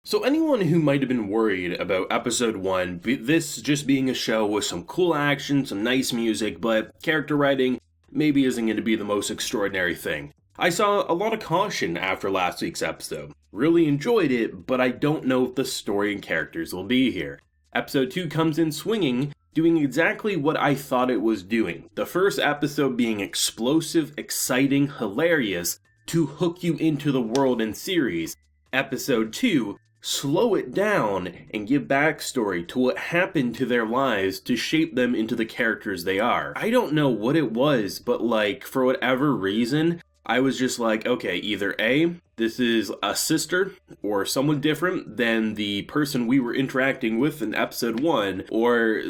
So anyone who might have been worried about episode 1, this just being a show with some cool action, some nice music, but character writing maybe isn't going to be the most extraordinary thing. I saw a lot of caution after last week's episode. Really enjoyed it, but I don't know if the story and characters will be here. Episode 2 comes in swinging, doing exactly what I thought it was doing. The first episode being explosive, exciting, hilarious, to hook you into the world and series. Episode 2, slow it down and give backstory to what happened to their lives to shape them into the characters they are. I don't know what it was, but for whatever reason, I was just like, okay, either A, this is a sister or someone different than the person we were interacting with in episode 1, or,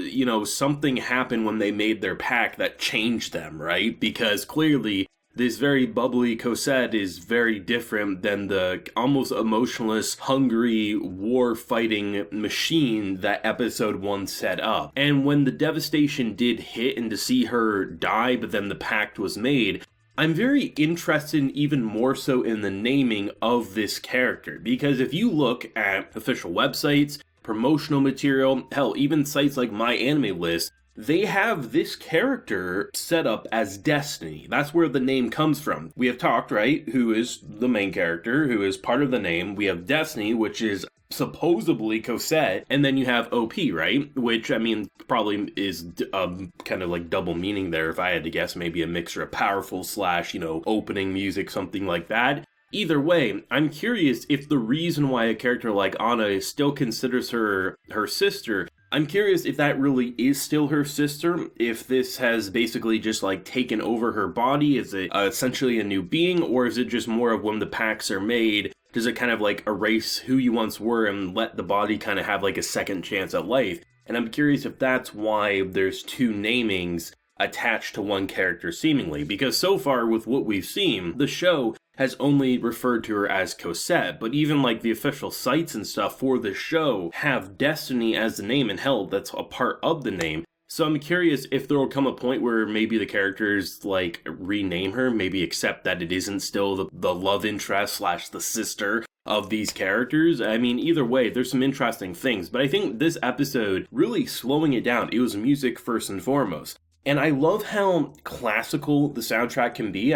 something happened when they made their pact that changed them, right? Because clearly, this very bubbly Cosette is very different than the almost emotionless, hungry, war-fighting machine that episode 1 set up. And when the devastation did hit and to see her die, but then the pact was made, I'm very interested even more so in the naming of this character. Because if you look at official websites, promotional material, hell, even sites like My Anime List, they have this character set up as Destiny. That's where the name comes from. We have Takt, right, who is the main character, who is part of the name. We have Destiny, which is supposedly Cosette, and then you have OP, right? Which, probably is kind of like double meaning there, if I had to guess, maybe a mixture of powerful / opening music, something like that. Either way, I'm curious if the reason why a character like Anna still considers her sister, I'm curious if that really is still her sister, if this has basically just taken over her body, is it essentially a new being, or is it just more of when the pacts are made, does it kind of erase who you once were and let the body kind of have a second chance at life? And I'm curious if that's why there's two namings attached to one character seemingly, because so far with what we've seen, the show has only referred to her as Cosette, but even the official sites and stuff for the show have Destiny as the name, and hell, that's a part of the name. So I'm curious if there will come a point where maybe the characters rename her, maybe accept that it isn't still the love interest / the sister of these characters. Either way, there's some interesting things, but I think this episode really slowing it down. It was music first and foremost. And I love how classical the soundtrack can be.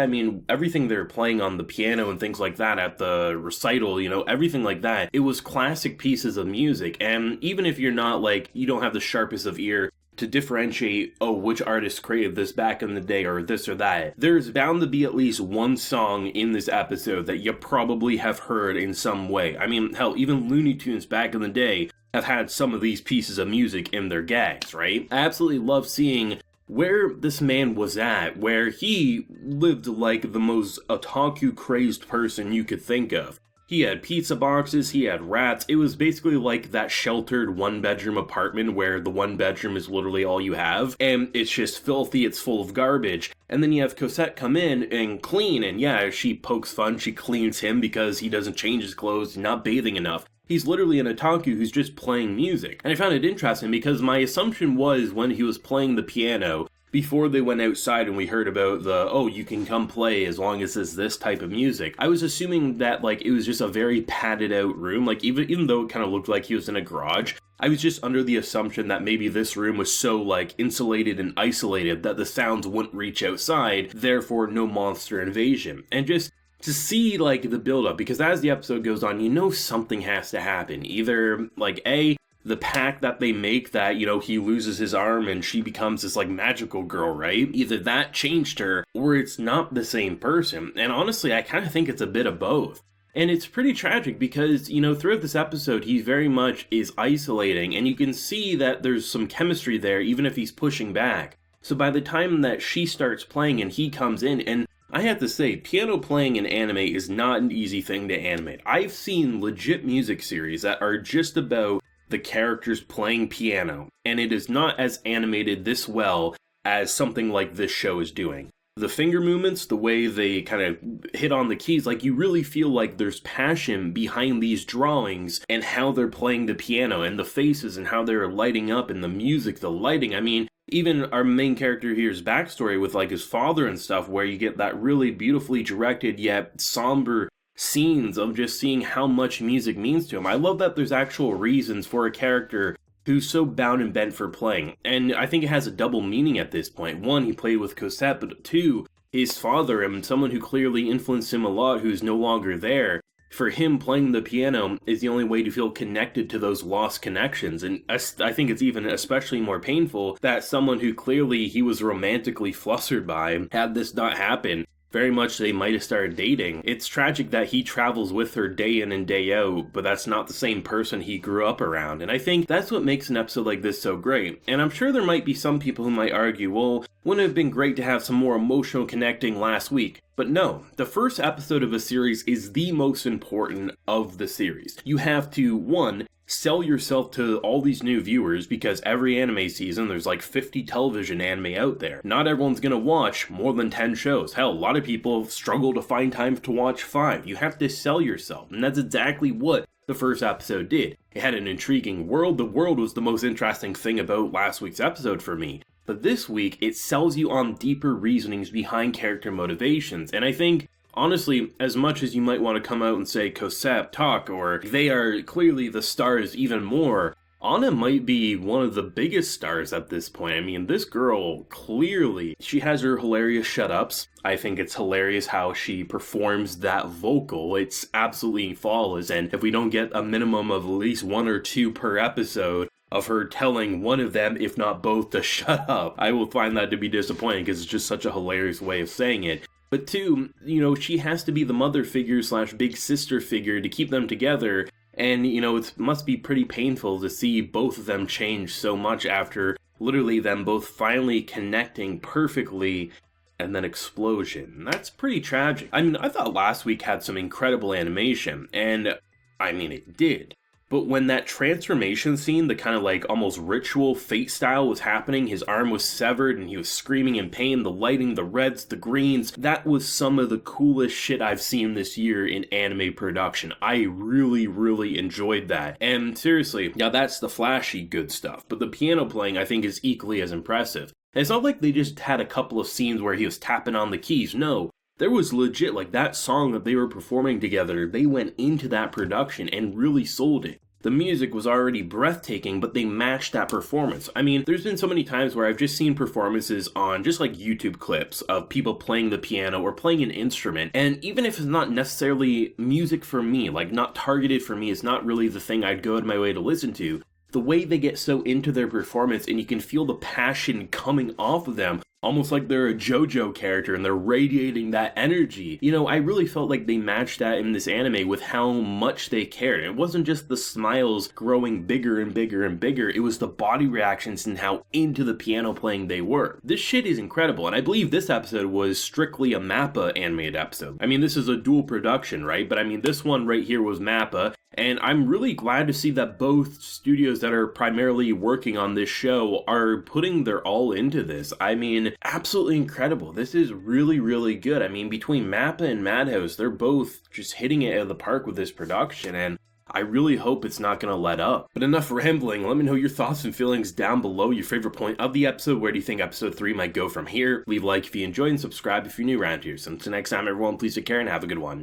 Everything they're playing on the piano and things like that at the recital, everything like that. It was classic pieces of music. And even if you're not you don't have the sharpest of ear to differentiate, which artist created this back in the day or this or that, there's bound to be at least one song in this episode that you probably have heard in some way. Hell, even Looney Tunes back in the day have had some of these pieces of music in their gags, right? I absolutely love seeing where this man was at, where he lived like the most otaku-crazed person you could think of. He had pizza boxes, he had rats. It was basically like that sheltered one-bedroom apartment where the one bedroom is literally all you have, and it's just filthy, it's full of garbage. And then you have Cosette come in and clean, and yeah, she pokes fun, she cleans him because he doesn't change his clothes, not bathing enough. He's literally an otaku who's just playing music. And I found it interesting because my assumption was when he was playing the piano, before they went outside and we heard about you can come play as long as it's this type of music, I was assuming that it was just a very padded out room. Even though it kind of looked like he was in a garage, I was just under the assumption that maybe this room was so insulated and isolated that the sounds wouldn't reach outside, therefore no monster invasion. And just to see the build up, because as the episode goes on, something has to happen. Either A, the pact that they make that, he loses his arm and she becomes this magical girl, right? Either that changed her or it's not the same person. And honestly, I kind of think it's a bit of both. And it's pretty tragic because, throughout this episode, he very much is isolating, and you can see that there's some chemistry there, even if he's pushing back. So by the time that she starts playing and he comes in, and I have to say, piano playing in anime is not an easy thing to animate. I've seen legit music series that are just about the characters playing piano, and it is not as animated this well as something like this show is doing. The finger movements, the way they kind of hit on the keys, you really feel like there's passion behind these drawings and how they're playing the piano, and the faces and how they're lighting up, and the music, the lighting. Even our main character here's backstory with his father and stuff, where you get that really beautifully directed yet somber scenes of just seeing how much music means to him. I love that there's actual reasons for a character who's so bound and bent for playing. And I think it has a double meaning at this point. One, he played with Cosette, but two, his father, and someone who clearly influenced him a lot, who's no longer there. For him, playing the piano is the only way to feel connected to those lost connections. And I think it's even especially more painful that someone who clearly he was romantically flustered by, had this not happen, very much they might have started dating. It's tragic that he travels with her day in and day out, but that's not the same person he grew up around. And I think that's what makes an episode like this so great. And I'm sure there might be some people who might argue, well, wouldn't it have been great to have some more emotional connecting last week? But no, the first episode of a series is the most important of the series. You have to, one, sell yourself to all these new viewers, because every anime season there's like 50 television anime out there. Not everyone's gonna watch more than 10 shows. Hell, a lot of people struggle to find time to watch 5. You have to sell yourself, and that's exactly what the first episode did. It had an intriguing world. The world was the most interesting thing about last week's episode for me. But this week, it sells you on deeper reasonings behind character motivations. And I think, honestly, as much as you might want to come out and say Cosette, Takt, or they are clearly the stars even more, Anna might be one of the biggest stars at this point. I mean, this girl, clearly, she has her hilarious shut-ups. I think it's hilarious how she performs that vocal. It's absolutely flawless, and if we don't get a minimum of at least 1 or 2 per episode of her telling one of them, if not both, to shut up, I will find that to be disappointing, because it's just such a hilarious way of saying it. But two, she has to be the mother figure / big sister figure to keep them together. And, it must be pretty painful to see both of them change so much after literally them both finally connecting perfectly and then explosion. That's pretty tragic. I mean, I thought last week had some incredible animation, and I mean, it did. But when that transformation scene, the kind of like almost ritual fate style was happening, his arm was severed and he was screaming in pain, the lighting, the reds, the greens, that was some of the coolest shit I've seen this year in anime production. I really, really enjoyed that. And seriously, now that's the flashy good stuff, but the piano playing I think is equally as impressive. And it's not like they just had a couple of scenes where he was tapping on the keys, no. There was legit, like that song that they were performing together, they went into that production and really sold it. The music was already breathtaking, but they matched that performance. I mean, there's been so many times where I've just seen performances on just like YouTube clips of people playing the piano or playing an instrument, and even if it's not necessarily music for me, like not targeted for me, it's not really the thing I'd go out of my way to listen to, the way they get so into their performance and you can feel the passion coming off of them, almost like they're a JoJo character and they're radiating that energy. I really felt like they matched that in this anime with how much they cared. It wasn't just the smiles growing bigger and bigger and bigger, it was the body reactions and how into the piano playing they were. This shit is incredible, and I believe this episode was strictly a MAPPA animated episode. I mean, this is a dual production, right? But I mean, this one right here was MAPPA, and I'm really glad to see that both studios that are primarily working on this show are putting their all into this. I mean, absolutely incredible. This is really, really good. I mean, between MAPPA and Madhouse, they're both just hitting it out of the park with this production, and I really hope it's not going to let up. But enough rambling. Let me know your thoughts and feelings down below. Your favorite point of the episode. Where do you think episode 3 might go from here? Leave a like if you enjoyed and subscribe if you're new around here. So until next time, everyone, please take care and have a good one.